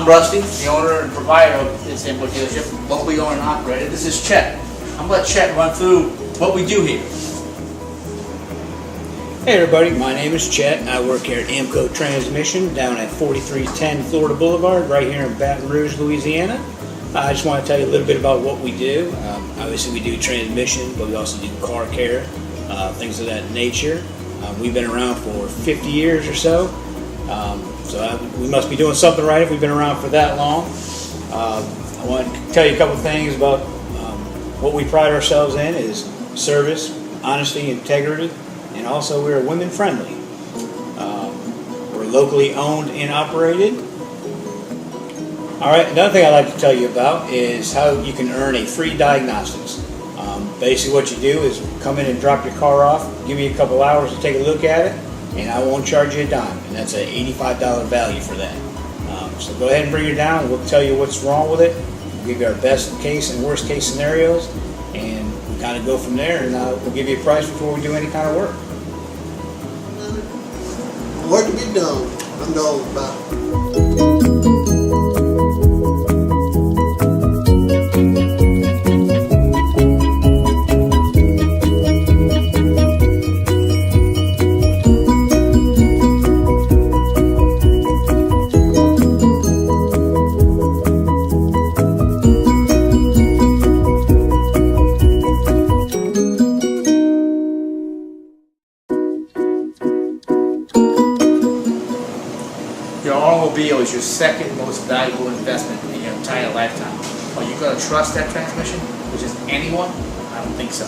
Rusty, the owner and provider of this import dealership, locally owned and operated. This is Chet. I'm going to let Chet run through what we do here. Hey everybody, my name is Chet. I work here at Amco Transmission down at 4310 Florida Boulevard, right here in Baton Rouge, Louisiana. I just want to tell you a little bit about what we do. Obviously we do transmission, but we also do car care, things of that nature. We've been around for 50 years or so, we must be doing something right if we've been around for that long. I want to tell you a couple things about what we pride ourselves in is service, honesty, integrity, and also we're women friendly. We're locally owned and operated. Alright, another thing I'd like to tell you about is how you can earn a free diagnostics. Basically what you do is come in and drop your car off, give me a couple hours to take a look at it, and I won't charge you a dime, and that's an $85 value for that. So go ahead and bring it down, and we'll tell you what's wrong with it, we'll give you our best case and worst case scenarios, and we kind of go from there, and we'll give you a price before we do any kind of work. Work to be done. I'm all about it. Your automobile is your second most valuable investment in your entire lifetime. Are you going to trust that transmission with just anyone? I don't think so.